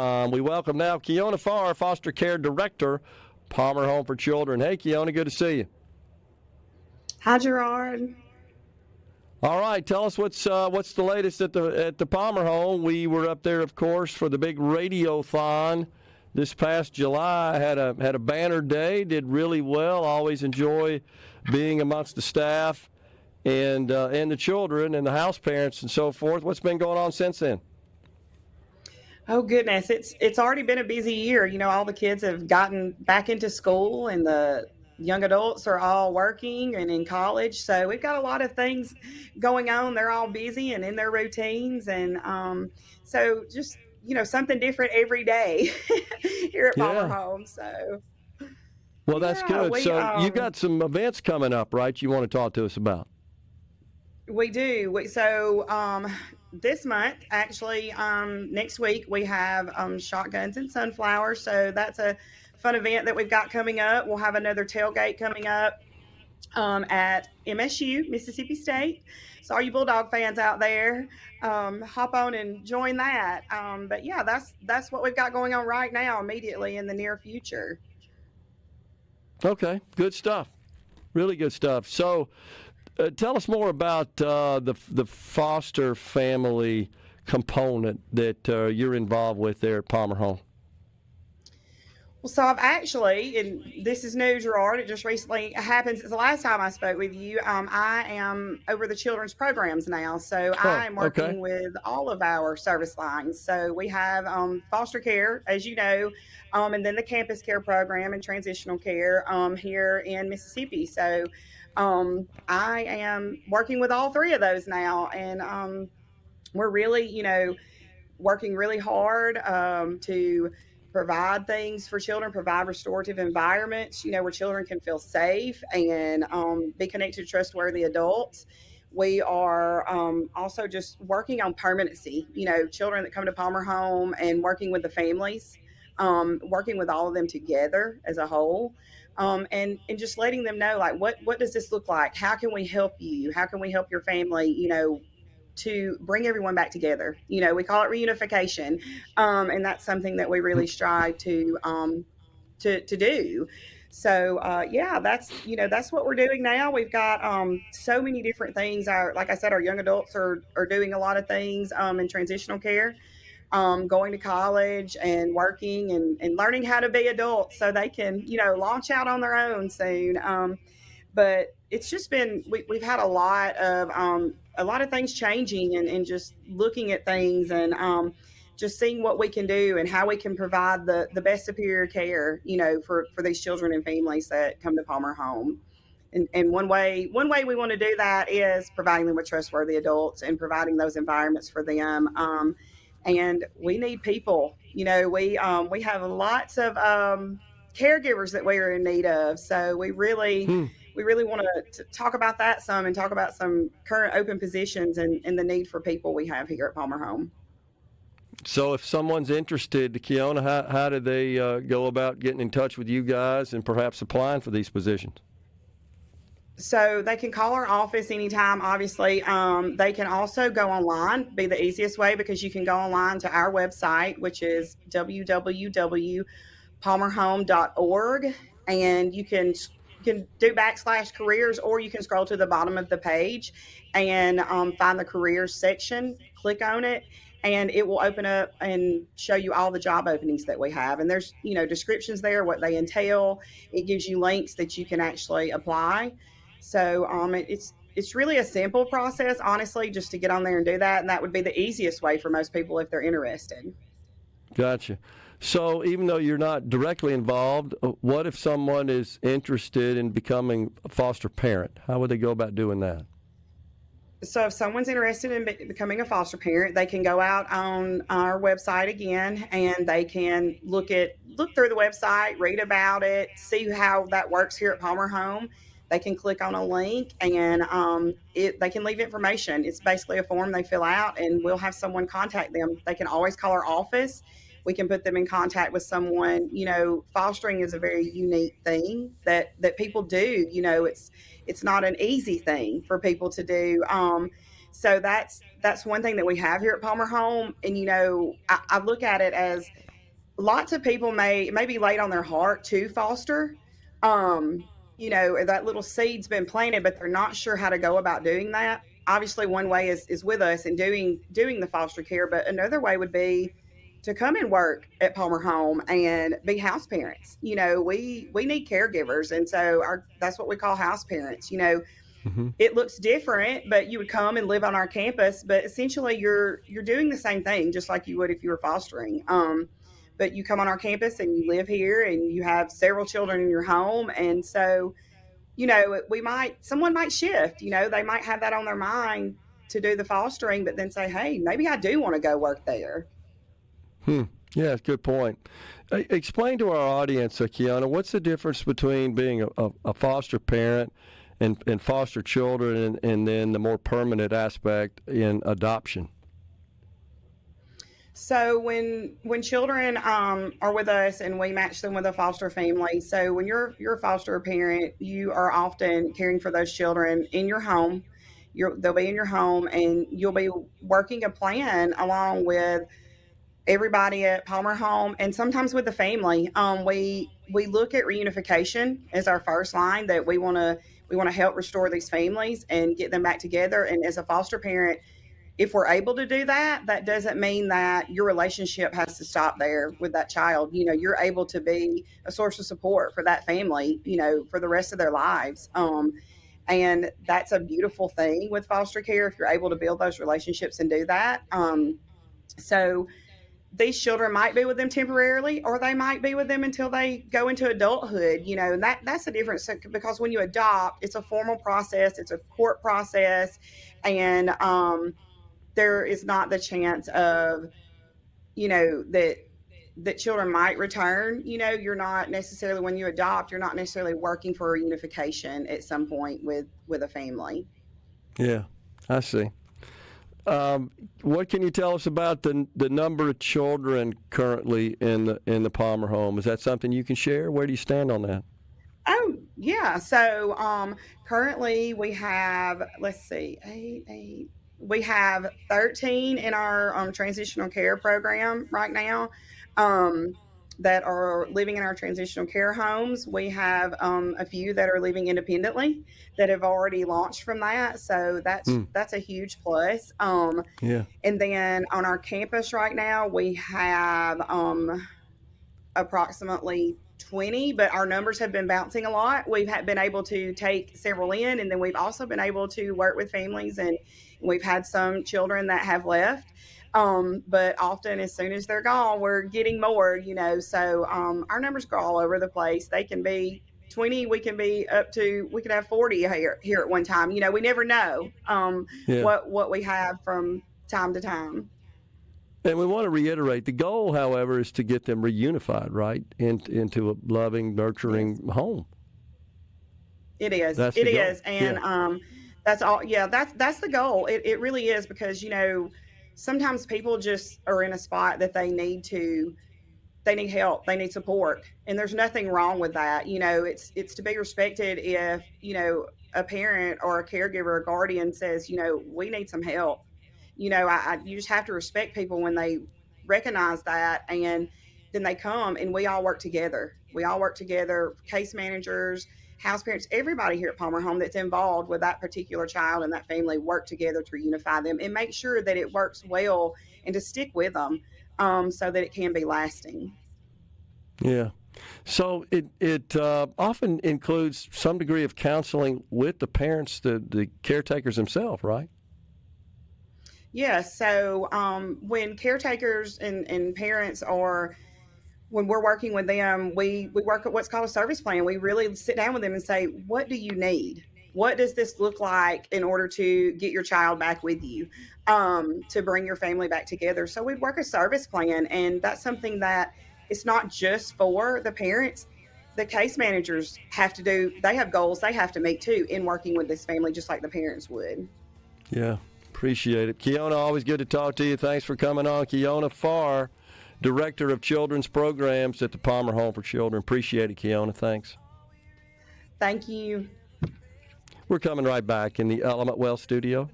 We welcome now Kiona Pharr, Foster Care Director, Palmer Home for Children. Hey, Kiona, good to see you. Hi, Gerard. All right, tell us what's the latest at the Palmer Home. We were up there, of course, for the big radiothon this past July. Had a banner day, did really well. Always enjoy being amongst the staff and the children and the house parents and so forth. What's been going on since then? Oh goodness, it's already been a busy year. You know, all the kids have gotten back into school, and the young adults are all working and in college. So we've got a lot of things going on. They're all busy and in their routines, and so just something different every day here at Palmer Yeah. Home. So Well, that's yeah, good. So you got some events coming up, right? You want to talk to us about? we do. This month, actually, next week, we have Shotguns and Sunflowers. So that's a fun event that we've got coming up. We'll have another tailgate coming up at MSU, Mississippi State. So all you Bulldog fans out there, hop on and join that. But yeah, that's what we've got going on right now, immediately in the near future. Okay, good stuff. Really good stuff. So tell us more about the foster family component that you're involved with there at Palmer Home. Well, so I've actually, and this is new, Gerard, it just recently happened since the last time I spoke with you. I am over the children's programs now. So Oh, I'm okay. working with all of our service lines. So we have foster care, as you know, and then the campus care program and transitional care here in Mississippi. So I am working with all three of those now. And we're really, working really hard to provide things for children, provide restorative environments, where children can feel safe and be connected to trustworthy adults. We are also just working on permanency, children that come to Palmer Home and working with the families, working with all of them together as a whole. And just letting them know, like, what does this look like? How can we help you? How can we help your family, to bring everyone back together? We call it reunification. And that's something that we really strive to do. So yeah, that's what we're doing now. We've got so many different things. Like I said, our young adults are doing a lot of things in transitional care, going to college and working and learning how to be adults so they can, launch out on their own soon. But it's just been, we've had a lot of things changing, and just looking at things, and just seeing what we can do and how we can provide the best superior care, for these children and families that come to Palmer Home. And one way we want to do that is providing them with trustworthy adults and providing those environments for them. And we need people. We have lots of caregivers that we are in need of. So we really want to talk about that some, and talk about some current open positions and the need for people we have here at Palmer Home. So if someone's interested, Kiona, how do they go about getting in touch with you guys and perhaps applying for these positions? So they can call our office anytime, obviously. They can also go online, be the easiest way, because you can go online to our website, which is www.palmerhome.org, and you can do /careers, or you can scroll to the bottom of the page and find the careers section, click on it, and it will open up and show you all the job openings that we have. And there's, descriptions there, what they entail. It gives you links that you can actually apply. So it's really a simple process, honestly, just to get on there and do that. And that would be the easiest way for most people if they're interested. Gotcha. So even though you're not directly involved, what if someone is interested in becoming a foster parent? How would they go about doing that? So if someone's interested in becoming a foster parent, they can go out on our website again, and they can look through the website, read about it, see how that works here at Palmer Home. They can click on a link, and they can leave information. It's basically a form they fill out, and we'll have someone contact them. They can always call our office. We can put them in contact with someone. Fostering is a very unique thing that people do. It's not an easy thing for people to do. So that's one thing that we have here at Palmer Home. And, I look at it as, lots of people may be laid on their heart to foster. Um, that little seed's been planted, but they're not sure how to go about doing that. Obviously, one way is with us and doing the foster care, but another way would be to come and work at Palmer Home and be house parents. We need caregivers, and so that's what we call house parents. Mm-hmm. It looks different, but you would come and live on our campus, but essentially you're doing the same thing just like you would if you were fostering. But you come on our campus and you live here and you have several children in your home, and so someone might shift. They might have that on their mind to do the fostering, but then say, hey, maybe I do want to go work there. Yeah, good point. Explain to our audience, Kiona, what's the difference between being a foster parent and foster children, and then the more permanent aspect in adoption? So when children are with us and we match them with a foster family, so when you're a foster parent, you are often caring for those children in your home. They'll be in your home, and you'll be working a plan along with everybody at Palmer Home, and sometimes with the family. We look at reunification as our first line, that we want to help restore these families and get them back together. And as a foster parent, if we're able to do that, that doesn't mean that your relationship has to stop there with that child. You're able to be a source of support for that family, for the rest of their lives. And that's a beautiful thing with foster care if you're able to build those relationships and do that. So these children might be with them temporarily, or they might be with them until they go into adulthood, and that's the difference, because when you adopt, it's a formal process, it's a court process, and there is not the chance of, that children might return. You're not necessarily, when you adopt, you're not necessarily working for reunification at some point with a family. Yeah, I see. What can you tell us about the number of children currently in the Palmer home? Is that something you can share? Where do you stand on that? Oh, yeah. So currently we have, let's see, eight. We have 13 in our transitional care program right now, that are living in our transitional care homes. We have a few that are living independently that have already launched from that. So that's a huge plus. Yeah. And then on our campus right now, we have approximately 20, but our numbers have been bouncing a lot. We've been able to take several in, and then we've also been able to work with families, and we've had some children that have left. But often, as soon as they're gone, we're getting more, so our numbers go all over the place. They can be 20, we can have 40 here at one time. We never know what we have from time to time. And we want to reiterate, the goal, however, is to get them reunified, right, into a loving, nurturing home. It is. That's it the goal. is, and that's all. Yeah, that's the goal. It really is, because sometimes people just are in a spot that they need help, they need support, and there's nothing wrong with that. It's to be respected if a parent or a caregiver or guardian says, we need some help. You just have to respect people when they recognize that, and then they come, and we all work together. Case managers, house parents, everybody here at Palmer Home that's involved with that particular child and that family work together to reunify them and make sure that it works well and to stick with them, so that it can be lasting. Yeah. So it often includes some degree of counseling with the parents, the caretakers themselves, right? Yes. So when caretakers and parents are, when we're working with them, we work at what's called a service plan. We really sit down with them and say, what do you need? What does this look like in order to get your child back with you, to bring your family back together? So we work a service plan, and that's something that it's not just for the parents. The case managers they have goals they have to meet too in working with this family, just like the parents would. Yeah. Appreciate it. Kiona, always good to talk to you. Thanks for coming on. Kiona Pharr, Director of Children's Programs at the Palmer Home for Children. Appreciate it, Kiona. Thanks. Thank you. We're coming right back in the Element Wealth studio.